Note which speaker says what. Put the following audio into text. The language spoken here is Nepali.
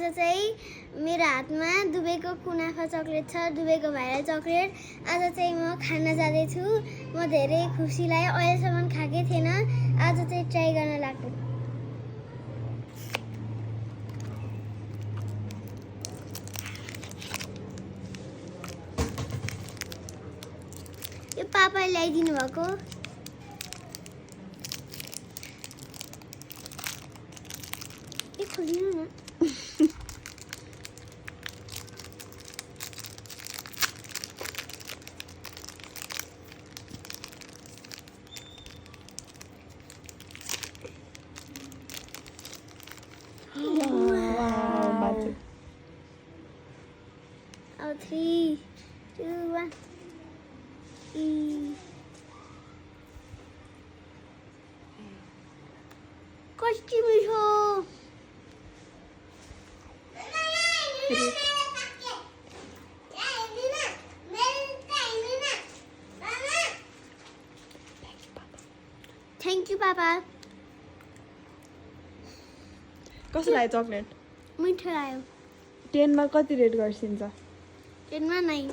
Speaker 1: आज चाहिँ मेरो हातमा दुबईको कुनाफा चक्लेट छ, दुबईको भाइरल चक्लेट। आज चाहिँ म खान जाँदैछु। म धेरै खुसी लाग्यो, अहिलेसम्म खाएकै थिएन, आज चाहिँ ट्राई गर्न लाग्छु। यो पापाले ल्याइदिनु भएको। ए खोलिनु न। अब 3, 2, 1 कति मिठो। थ्याङ्क यू पापा।
Speaker 2: कस्तो लाग्यो चक्लेट?
Speaker 1: मिठो लाग्यो।
Speaker 2: 10 मा कति रेट गर्छिन्छ?
Speaker 1: 10 मा 9।